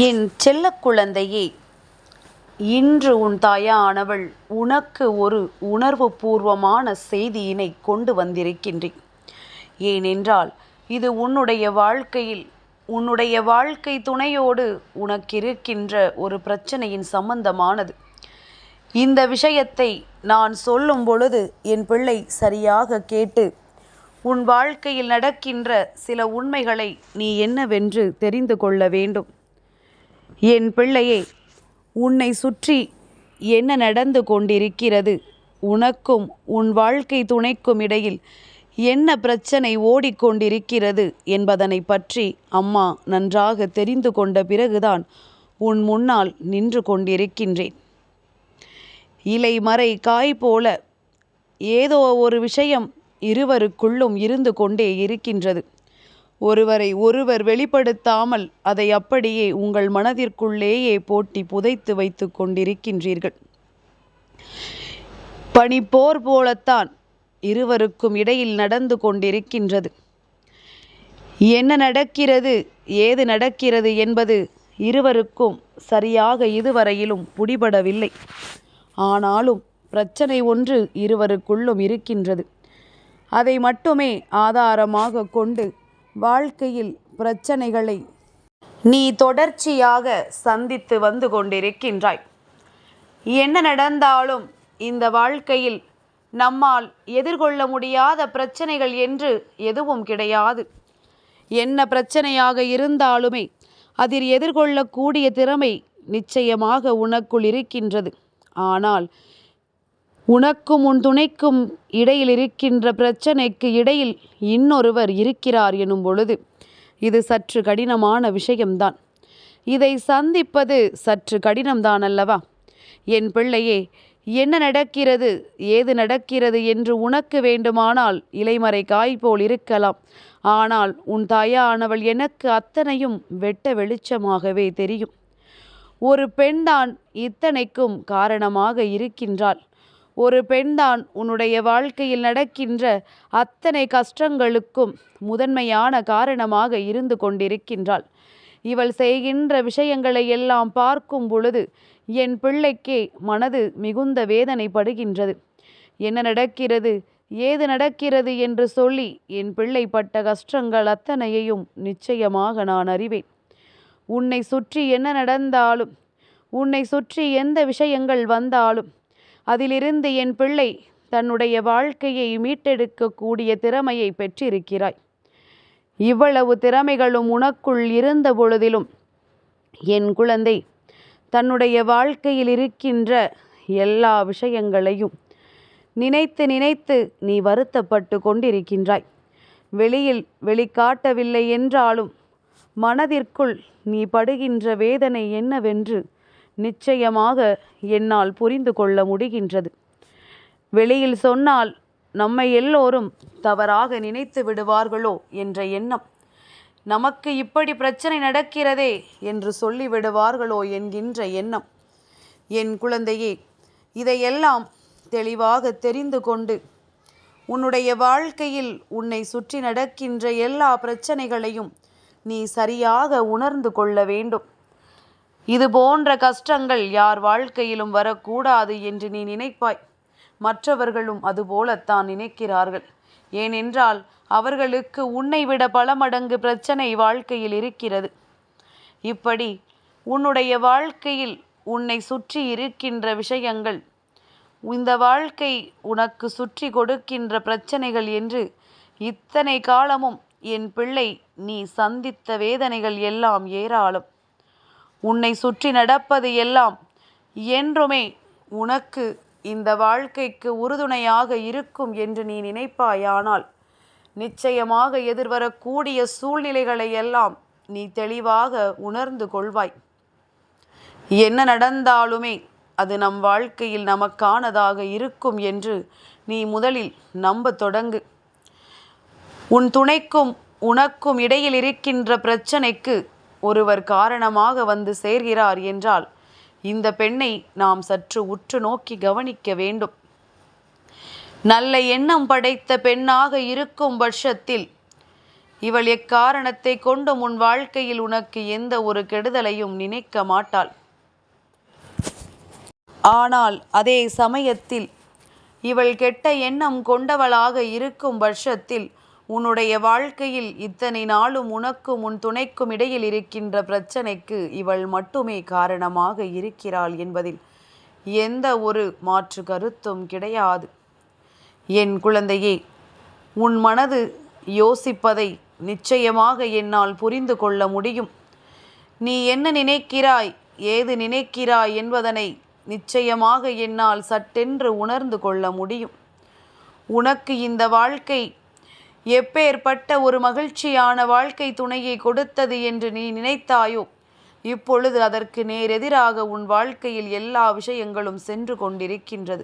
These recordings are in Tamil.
என் செல்லக் குழந்தையே, இன்று உன் தாயானவள் உனக்கு ஒரு உணர்வு பூர்வமான செய்தியினை கொண்டு வந்திருக்கின்றேன். ஏனென்றால் இது உன்னுடைய வாழ்க்கையில் உன்னுடைய வாழ்க்கை துணையோடு உனக்கிருக்கின்ற ஒரு பிரச்சனையின் சம்பந்தமானது. இந்த விஷயத்தை நான் சொல்லும் பொழுது என் பிள்ளை சரியாக கேட்டு உன் வாழ்க்கையில் நடக்கின்ற சில உண்மைகளை நீ என்னவென்று தெரிந்து கொள்ள வேண்டும். என் பிள்ளையே, உன்னை சுற்றி என்ன நடந்து கொண்டிருக்கிறது, உனக்கும் உன் வாழ்க்கை துணைக்கும் இடையில் என்ன பிரச்சனை ஓடிக்கொண்டிருக்கிறது என்பதனை பற்றி அம்மா நன்றாக தெரிந்து கொண்ட பிறகுதான் உன் முன்னால் நின்று கொண்டிருக்கின்றேன். இலை மறை காய் போல ஏதோ ஒரு விஷயம் இருவருக்குள்ளும் இருந்து கொண்டே இருக்கின்றது. ஒருவரை ஒருவர் வெளிப்படுத்தாமல் அதை அப்படியே உங்கள் மனதிற்குள்ளேயே போட்டி புதைத்து வைத்து கொண்டிருக்கின்றீர்கள். பனிப்போர் போலத்தான் இருவருக்கும் இடையில் நடந்து கொண்டிருக்கின்றது. என்ன நடக்கிறது, ஏது நடக்கிறது என்பது இருவருக்கும் சரியாக இதுவரையிலும் பிடிபடவில்லை. ஆனாலும் பிரச்சனை ஒன்று இருவருக்குள்ளும் இருக்கின்றது. அதை மட்டுமே ஆதாரமாக கொண்டு வாழ்க்கையில் பிரச்சனைகளை நீ தொடர்ச்சியாக சந்தித்து வந்து கொண்டிருக்கின்றாய். என்ன நடந்தாலும் இந்த வாழ்க்கையில் நம்மால் எதிர்கொள்ள முடியாத பிரச்சனைகள் என்று எதுவும் கிடையாது. என்ன பிரச்சனையாக இருந்தாலுமே அதில் எதிர்கொள்ளக்கூடிய திறமை நிச்சயமாக உனக்குள் இருக்கின்றது. ஆனால் உனக்கும் உன் துணைக்கும் இடையில் இருக்கின்ற பிரச்சனைக்கு இடையில் இன்னொருவர் இருக்கிறார் எனும் பொழுது இது சற்று கடினமான விஷயம்தான். இதை சந்திப்பது சற்று கடினம்தான் அல்லவா? என் பிள்ளையே, என்ன நடக்கிறது, ஏது நடக்கிறது என்று உனக்கு வேண்டுமானால் இலைமறை காய் போல் இருக்கலாம். ஆனால் உன் தாயானவள் எனக்கு அத்தனையும் வெட்ட வெளிச்சமாகவே தெரியும். ஒரு பெண்தான் இத்தனைக்கும் காரணமாக இருக்கின்றாள். ஒரு பெண்தான் உன்னுடைய வாழ்க்கையில் நடக்கின்ற அத்தனை கஷ்டங்களுக்கும் முதன்மையான காரணமாக இருந்து கொண்டிருக்கின்றாள். இவள் செய்கின்ற விஷயங்களை எல்லாம் பார்க்கும் பொழுது என் பிள்ளைக்கே மனது மிகுந்த வேதனைப்படுகின்றது. என்ன நடக்கிறது, ஏது நடக்கிறது என்று சொல்லி என் பிள்ளை பட்ட கஷ்டங்கள் அத்தனையையும் நிச்சயமாக நான் அறிவேன். உன்னை சுற்றி என்ன நடந்தாலும், உன்னை சுற்றி எந்த விஷயங்கள் வந்தாலும் அதிலிருந்து என் பிள்ளை தன்னுடைய வாழ்க்கையை மீட்டெடுக்கக்கூடிய திறமையை பெற்றிருக்கிறாய். இவ்வளவு திறமைகளும் உனக்குள் இருந்த பொழுதிலும் என் குழந்தை தன்னுடைய வாழ்க்கையில் இருக்கின்ற எல்லா விஷயங்களையும் நினைத்து நினைத்து நீ வருத்தப்பட்டு கொண்டிருக்கின்றாய். வெளியில் வெளிக்காட்டவில்லை என்றாலும் மனதிற்குள் நீ படுகின்ற வேதனை என்னவென்று நிச்சயமாக என்னால் புரிந்து கொள்ள முடிகின்றது. வெளியில் சொன்னால் நம்மை எல்லோரும் தவறாக நினைத்து விடுவார்களோ என்ற எண்ணம், நமக்கு இப்படி பிரச்சனை நடக்கிறதே என்று சொல்லிவிடுவார்களோ என்கின்ற எண்ணம். என் குழந்தையே, இதையெல்லாம் தெளிவாக தெரிந்து கொண்டு உன்னுடைய வாழ்க்கையில் உன்னை சுற்றி நடக்கின்ற எல்லா பிரச்சனைகளையும் நீ சரியாக உணர்ந்து கொள்ள வேண்டும். இது போன்ற கஷ்டங்கள் யார் வாழ்க்கையிலும் வரக்கூடாது என்று நீ நினைப்பாய். மற்றவர்களும் அதுபோலத்தான் நினைக்கிறார்கள். ஏனென்றால் அவர்களுக்கு உன்னை விட பல மடங்கு பிரச்சனை வாழ்க்கையில் இருக்கிறது. இப்படி உன்னுடைய வாழ்க்கையில் உன்னை சுற்றி இருக்கின்ற விஷயங்கள், இந்த வாழ்க்கை உனக்கு சுற்றி கொடுக்கின்ற பிரச்சனைகள் என்று இத்தனை காலமும் என் பிள்ளை நீ சந்தித்த வேதனைகள் எல்லாம் ஏராளம். உன்னை சுற்றி நடப்பது எல்லாம் என்றுமே உனக்கு இந்த வாழ்க்கைக்கு உறுதுணையாக இருக்கும் என்று நீ நினைப்பாயானால் நிச்சயமாக எதிர்வரக்கூடிய சூழ்நிலைகளை எல்லாம் நீ தெளிவாக உணர்ந்து கொள்வாய். என்ன நடந்தாலுமே அது நம் வாழ்க்கையில் நமக்கானதாக இருக்கும் என்று நீ முதலில் நம்ப தொடங்கு. உன் துணைக்கும் உனக்கும் இடையில் இருக்கின்ற பிரச்சனைக்கு ஒருவர் காரணமாக வந்து சேர்கிறார் என்றால் இந்த பெண்ணை நாம் சற்று உற்று நோக்கி கவனிக்க வேண்டும். நல்ல எண்ணம் படைத்த பெண்ணாக இருக்கும் பட்சத்தில் இவள் எக்காரணத்தை கொண்டும் உன் வாழ்க்கையில் உனக்கு எந்த ஒரு கெடுதலையும் நினைக்க மாட்டாள். ஆனால் அதே சமயத்தில் இவள் கெட்ட எண்ணம் கொண்டவளாக இருக்கும் பட்சத்தில் உன்னுடைய வாழ்க்கையில் இத்தனை நாளும் உனக்கும் உன் துணைக்கும் இடையில் இருக்கின்ற பிரச்சனைக்கு இவள் மட்டுமே காரணமாக இருக்கிறாள் என்பதில் எந்த ஒரு மாற்று கருத்தும் கிடையாது. என் குழந்தையே, உன் மனது யோசிப்பதை நிச்சயமாக என்னால் புரிந்து கொள்ள முடியும். நீ என்ன நினைக்கிறாய், ஏது நினைக்கிறாய் என்பதனை நிச்சயமாக என்னால் சட்டென்று உணர்ந்து கொள்ள முடியும். உனக்கு இந்த வாழ்க்கை எப்பேற்பட்ட ஒரு மகிழ்ச்சியான வாழ்க்கை துணையை கொடுத்தது என்று நீ நினைத்தாயோ, இப்பொழுது அதற்கு நேரெதிராக உன் வாழ்க்கையில் எல்லா விஷயங்களும் சென்று கொண்டிருக்கின்றது.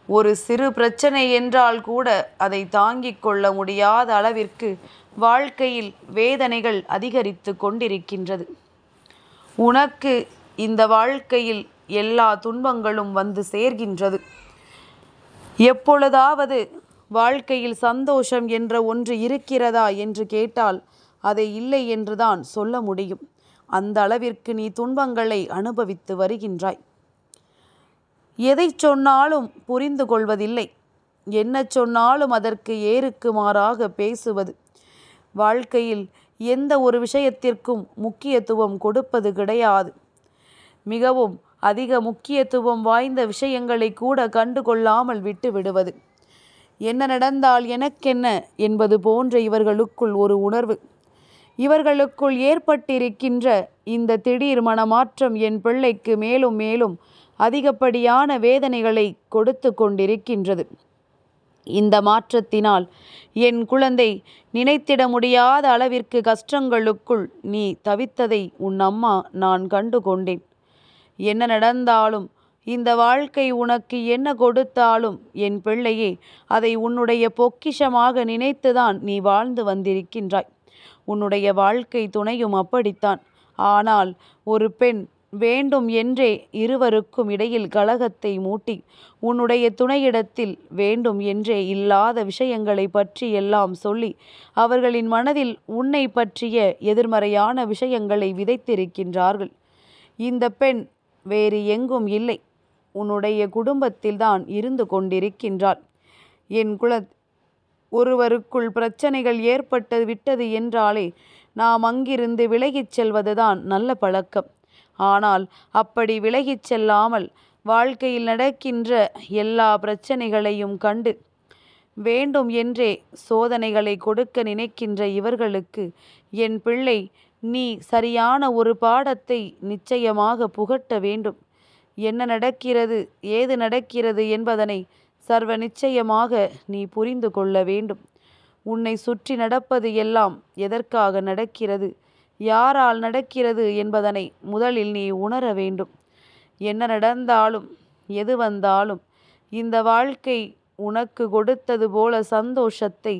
ஒரு சிறு பிரச்சனை என்றால் கூட அதை தாங்கிக் கொள்ள முடியாத அளவிற்கு வாழ்க்கையில் வேதனைகள் அதிகரித்து கொண்டிருக்கின்றது. உனக்கு இந்த வாழ்க்கையில் எல்லா துன்பங்களும் வந்து சேர்கின்றது. எப்பொழுதாவது வாழ்க்கையில் சந்தோஷம் என்ற ஒன்று இருக்கிறதா என்று கேட்டால் அதை இல்லை என்றுதான் சொல்ல முடியும். அந்த அளவிற்கு நீ துன்பங்களை அனுபவித்து வருகின்றாய். எதை சொன்னாலும் புரிந்து கொள்வதில்லை. என்ன சொன்னாலும் அதற்கு ஏறுக்கு மாறாக பேசுவது. வாழ்க்கையில் எந்த ஒரு விஷயத்திற்கும் முக்கியத்துவம் கொடுப்பது கிடையாது. மிகவும் அதிக முக்கியத்துவம் வாய்ந்த விஷயங்களை கூட கண்டு கொள்ளாமல் விட்டு விடுவது. என்ன நடந்தால் எனக்கென்ன என்பது போன்ற இவர்களுக்குள் ஒரு உணர்வு. இவர்களுக்குள் ஏற்பட்டிருக்கின்ற இந்த திடீர் மனமாற்றம் என் பிள்ளைக்கு மேலும் மேலும் அதிகப்படியான வேதனைகளை கொடுத்து கொண்டிருக்கின்றது. இந்த மாற்றத்தினால் என் குழந்தை நினைத்திட முடியாத அளவிற்கு கஷ்டங்களுக்குள் நீ தவித்ததை உன் அம்மா நான் கண்டு கொண்டேன். என்ன நடந்தாலும், இந்த வாழ்க்கை உனக்கு என்ன கொடுத்தாலும் என் பிள்ளையே, அதை உன்னுடைய பொக்கிஷமாக நினைத்துதான் நீ வாழ்ந்து வந்திருக்கின்றாய். உன்னுடைய வாழ்க்கை துணையும் அப்படித்தான். ஆனால் ஒரு பெண் வேண்டும் என்றே இருவருக்கும் இடையில் கலகத்தை மூட்டி உன்னுடைய துணையிடத்தில் வேண்டும் என்றே இல்லாத விஷயங்களை பற்றி எல்லாம் சொல்லி அவர்களின் மனதில் உன்னை பற்றிய எதிர்மறையான விஷயங்களை விதைத்திருக்கின்றார்கள். இந்த பெண் வேறு எங்கும் இல்லை, உன்னுடைய குடும்பத்தில்தான் இருந்து கொண்டிருக்கின்றாள். என் ஒருவருக்குள் பிரச்சனைகள் ஏற்பட்டு விட்டது என்றாலே நாம் அங்கிருந்து விலகிச் செல்வதுதான் நல்ல பழக்கம். ஆனால் அப்படி விலகிச் செல்லாமல் வாழ்க்கையில் நடக்கின்ற எல்லா பிரச்சனைகளையும் கண்டு வேண்டும் என்றே சோதனைகளை கொடுக்க நினைக்கின்ற இவர்களுக்கு என் பிள்ளை, நீ சரியான ஒரு பாடத்தை நிச்சயமாக புகட்ட வேண்டும். என்ன நடக்கிறது, ஏது நடக்கிறது என்பதனை சர்வ நிச்சயமாக நீ புரிந்து கொள்ள வேண்டும். உன்னை சுற்றி நடப்பது எல்லாம் எதற்காக நடக்கிறது, யாரால் நடக்கிறது என்பதனை முதலில் நீ உணர வேண்டும். என்ன நடந்தாலும் எது வந்தாலும் இந்த வாழ்க்கை உனக்கு கொடுத்தது போல சந்தோஷத்தை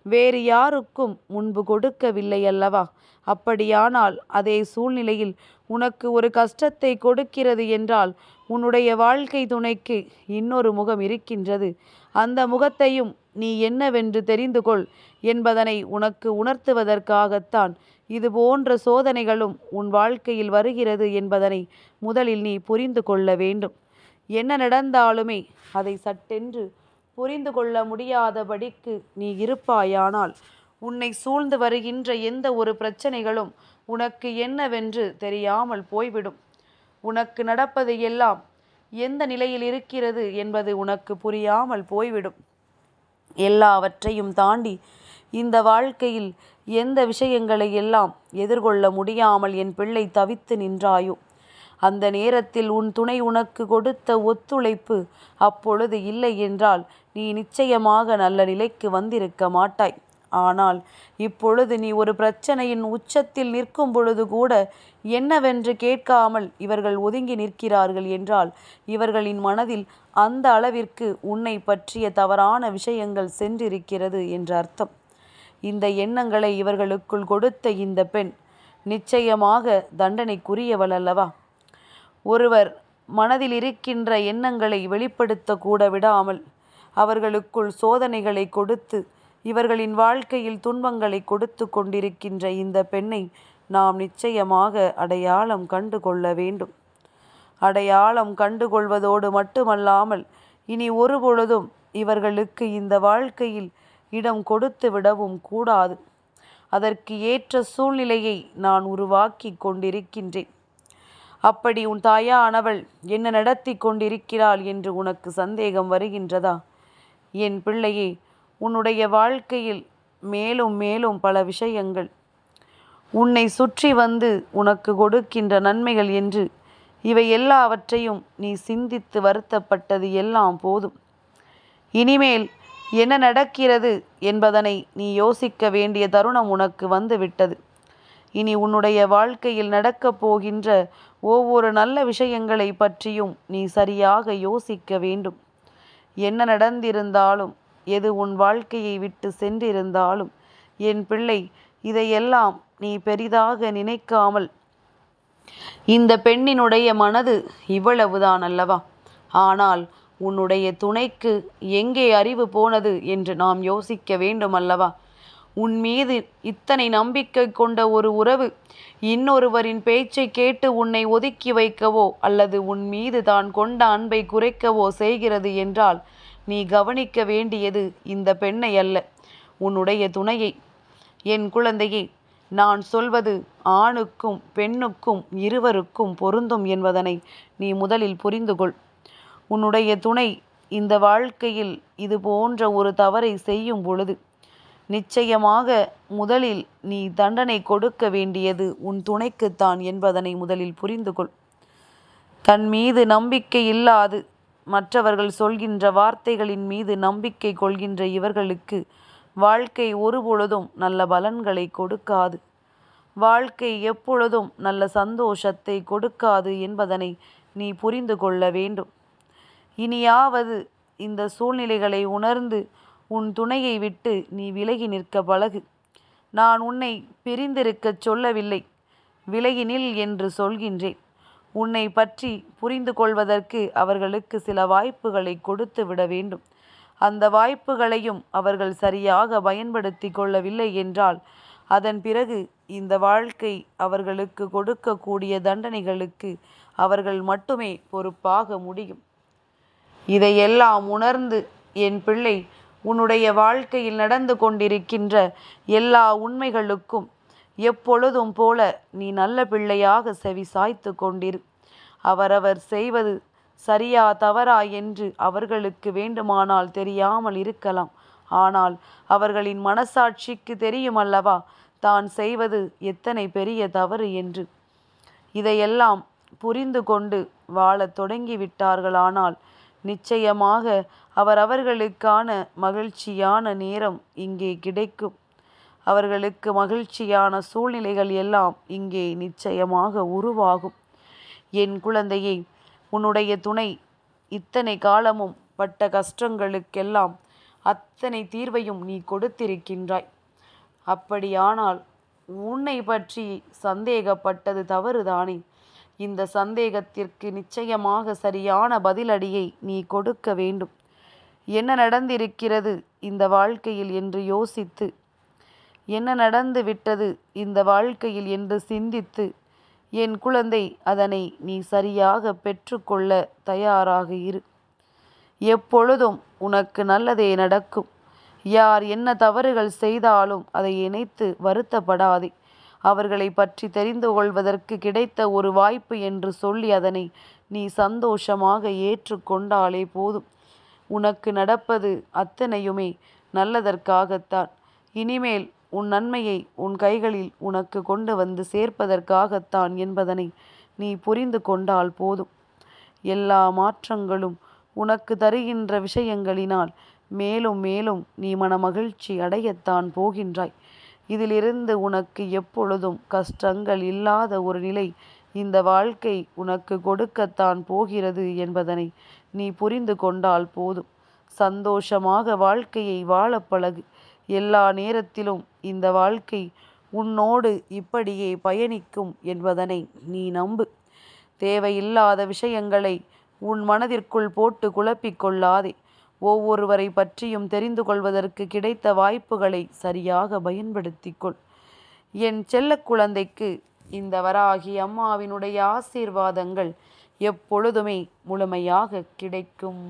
வேறு யாருக்கும் முன்பு கொடுக்கவில்லை அல்லவா? அப்படியானால் அதே சூழ்நிலையில் உனக்கு ஒரு கஷ்டத்தை கொடுக்கிறது என்றால் உன்னுடைய வாழ்க்கை துணைக்கு இன்னொரு முகம் இருக்கின்றது. அந்த முகத்தையும் நீ என்னவென்று தெரிந்து கொள் என்பதனை உனக்கு உணர்த்துவதற்காகத்தான் இது போன்ற சோதனைகளும் உன் வாழ்க்கையில் வருகிறது என்பதனை முதலில் நீ புரிந்து கொள்ள வேண்டும். என்ன நடந்தாலுமே அதை சட்டென்று புரிந்து கொள்ள முடியாதபடிக்கு நீ இருப்பாயானால் உன்னை சூழ்ந்து வருகின்ற எந்த ஒரு பிரச்சனைகளும் உனக்கு என்னவென்று தெரியாமல் போய்விடும். உனக்கு நடப்பது எல்லாம் எந்த நிலையில் இருக்கிறது என்பது உனக்கு புரியாமல் போய்விடும். எல்லாவற்றையும் தாண்டி இந்த வாழ்க்கையில் எந்த விஷயங்களை எல்லாம் எதிர்கொள்ள முடியாமல் என் பிள்ளை தவித்து நின்றாயோ, அந்த நேரத்தில் உன் துணை உனக்கு கொடுத்த ஒத்துழைப்பு அப்பொழுது இல்லை என்றால் நீ நிச்சயமாக நல்ல நிலைக்கு வந்திருக்க மாட்டாய். ஆனால் இப்பொழுது நீ ஒரு பிரச்சனையின் உச்சத்தில் நிற்கும் பொழுது கூட என்னவென்று கேட்காமல் இவர்கள் ஒதுங்கி நிற்கிறார்கள் என்றால் இவர்களின் மனதில் அந்த அளவிற்கு உன்னை பற்றிய தவறான விஷயங்கள் சென்றிருக்கிறது என்ற அர்த்தம். இந்த எண்ணங்களை இவர்களுக்குள் கொடுத்த இந்த பெண் நிச்சயமாக தண்டனைக்குரியவள் அல்லவா? ஒருவர் மனதில் இருக்கின்ற எண்ணங்களை வெளிப்படுத்த கூட விடாமல் அவர்களுக்குள் சோதனைகளை கொடுத்து இவர்களின் வாழ்க்கையில் துன்பங்களை கொடுத்து கொண்டிருக்கின்ற இந்த பெண்ணை நாம் நிச்சயமாக அடையாளம் கண்டு கொள்ள வேண்டும். அடையாளம் கண்டுகொள்வதோடு மட்டுமல்லாமல் இனி ஒருபொழுதும் இவர்களுக்கு இந்த வாழ்க்கையில் இடம் கொடுத்து விடவும் கூடாது. அதற்கு ஏற்ற சூழ்நிலையை நான் உருவாக்கி கொண்டிருக்கின்றேன். அப்படி உன் தாயானவள் என்ன நடத்தி கொண்டிருக்கிறாள் என்று உனக்கு சந்தேகம் வருகின்றதா? என் பிள்ளையே, உன்னுடைய வாழ்க்கையில் மேலும் மேலும் பல விஷயங்கள் உன்னை சுற்றி வந்து உனக்கு கொடுக்கின்ற நன்மைகள் என்று இவை எல்லாவற்றையும் நீ சிந்தித்து வருத்தப்பட்டது எல்லாம் போதும். இனிமேல் என்ன நடக்கிறது என்பதனை நீ யோசிக்க வேண்டிய தருணம் உனக்கு வந்துவிட்டது. இனி உன்னுடைய வாழ்க்கையில் நடக்கப் போகின்ற ஒவ்வொரு நல்ல விஷயங்களை பற்றியும் நீ சரியாக யோசிக்க வேண்டும். என்ன நடந்திருந்தாலும், எது உன் வாழ்க்கையை விட்டு சென்றிருந்தாலும் என் பிள்ளை, இதையெல்லாம் நீ பெரிதாக நினைக்காமல், இந்த பெண்ணினுடைய மனது இவ்வளவுதான் அல்லவா, ஆனால் உன்னுடைய துணைக்கு எங்கே அறிவு போனது என்று நாம் யோசிக்க வேண்டும் அல்லவா? உன் மீது இத்தனை நம்பிக்கை கொண்ட ஒரு உறவு இன்னொருவரின் பேச்சை கேட்டு உன்னை ஒதுக்கி வைக்கவோ அல்லது உன் மீது தான் கொண்ட அன்பை குறைக்கவோ செய்கிறது என்றால் நீ கவனிக்க வேண்டியது இந்த பெண்ணை அல்ல, உன்னுடைய துணையை. என் குழந்தையே, நான் சொல்வது ஆணுக்கும் பெண்ணுக்கும் இருவருக்கும் பொருந்தும் என்பதனை நீ முதலில் புரிந்து கொள். உன்னுடைய துணை இந்த வாழ்க்கையில் இது போன்ற ஒரு தவறை செய்யும் பொழுது நிச்சயமாக முதலில் நீ தண்டனை கொடுக்க வேண்டியது உன் துணைக்குத்தான் என்பதனை முதலில் புரிந்து கொள். தன் மீது நம்பிக்கை இல்லாது மற்றவர்கள் சொல்கின்ற வார்த்தைகளின் மீது நம்பிக்கை கொள்கின்ற இவர்களுக்கு வாழ்க்கை ஒருபொழுதும் நல்ல பலன்களை கொடுக்காது. வாழ்க்கை எப்பொழுதும் நல்ல சந்தோஷத்தை கொடுக்காது என்பதனை நீ புரிந்து கொள்ள வேண்டும். இனியாவது இந்த சூழ்நிலைகளை உணர்ந்து உன் துணையை விட்டு நீ விலகி நிற்க பழகு. நான் உன்னை பிரிந்திருக்கச் சொல்லவில்லை, விலகி நில் என்று சொல்கின்றேன். உன்னை பற்றி புரிந்து கொள்வதற்கு அவர்களுக்கு சில வாய்ப்புகளை கொடுத்து விட வேண்டும். அந்த வாய்ப்புகளையும் அவர்கள் சரியாக பயன்படுத்தி கொள்ளவில்லை என்றால் அதன் பிறகு இந்த வாழ்க்கை அவர்களுக்கு கொடுக்கக்கூடிய தண்டனைகளுக்கு அவர்கள் மட்டுமே பொறுப்பாக முடியும். இதையெல்லாம் உணர்ந்து என் பிள்ளை, உன்னுடைய வாழ்க்கையில் நடந்து கொண்டிருக்கின்ற எல்லா உண்மைகளுக்கும் எப்பொழுதும் போல நீ நல்ல பிள்ளையாக செவி சாய்த்து கொண்டிரு. அவரவர் செய்வது சரியா தவறா என்று அவர்களுக்கு வேண்டுமானால் தெரியாமல் இருக்கலாம். ஆனால் அவர்களின் மனசாட்சிக்கு தெரியுமல்லவா தான் செய்வது எத்தனை பெரிய தவறு என்று. இதையெல்லாம் புரிந்து கொண்டு வாழத் தொடங்கிவிட்டார்களானால் நிச்சயமாக அவர்களுக்கான மகிழ்ச்சியான நேரம் இங்கே கிடைக்கும். அவர்களுக்கு மகிழ்ச்சியான சூழ்நிலைகள் எல்லாம் இங்கே நிச்சயமாக உருவாகும். என் குழந்தையை, உன்னுடைய துணை இத்தனை காலமும் பட்ட கஷ்டங்களுக்கெல்லாம் அத்தனை தீர்வையும் நீ கொடுத்திருக்கின்றாய். அப்படியானால் உன்னை பற்றி சந்தேகப்பட்டது தவறுதானே? இந்த சந்தேகத்திற்கு நிச்சயமாக சரியான பதிலடியை நீ கொடுக்க வேண்டும். என்ன நடந்திருக்கிறது இந்த வாழ்க்கையில் என்று யோசித்து, என்ன நடந்து விட்டது இந்த வாழ்க்கையில் என்று சிந்தித்து, என் குழந்தை, அதனை நீ சரியாக பெற்றுக்கொள்ள தயாராக இரு. எப்பொழுதும் உனக்கு நல்லதே நடக்கும். யார் என்ன தவறுகள் செய்தாலும் அதை நினைத்து வருத்தப்படாதே. அவர்களை பற்றி தெரிந்து கொள்வதற்கு கிடைத்த ஒரு வாய்ப்பு என்று சொல்லி அதனை நீ சந்தோஷமாக ஏற்றுக்கொண்டாலே போதும். உனக்கு நடப்பது அத்தனையுமே நல்லதற்காகத்தான். இனிமேல் உன் நன்மையை உன் கைகளில் உனக்கு கொண்டு வந்து சேர்ப்பதற்காகத்தான் என்பதனை நீ புரிந்து கொண்டால் போதும். எல்லா மாற்றங்களும் உனக்கு தருகின்ற விஷயங்களினால் மேலும் மேலும் நீ மனமகிழ்ச்சி அடையத்தான் போகின்றாய். இதிலிருந்து உனக்கு எப்பொழுதும் கஷ்டங்கள் இல்லாத ஒரு நிலை இந்த வாழ்க்கை உனக்கு கொடுக்கத்தான் போகிறது என்பதனை நீ புரிந்து கொண்டால் போதும். சந்தோஷமாக வாழ்க்கையை வாழ பழகு. எல்லா நேரத்திலும் இந்த வாழ்க்கை உன்னோடு இப்படியே பயணிக்கும் என்பதனை நீ நம்பு. தேவையில்லாத விஷயங்களை உன் மனதிற்குள் போட்டு குழப்பிக் கொள்ளாதே. ஒவ்வொருவரை பற்றியும் தெரிந்து கொள்வதற்கு கிடைத்த வாய்ப்புகளை சரியாக பயன்படுத்திக்கொள். என் செல்ல குழந்தைக்கு இந்த வராகி அம்மாவினுடைய ஆசீர்வாதங்கள் எப்பொழுதுமே முழுமையாக கிடைக்கும்.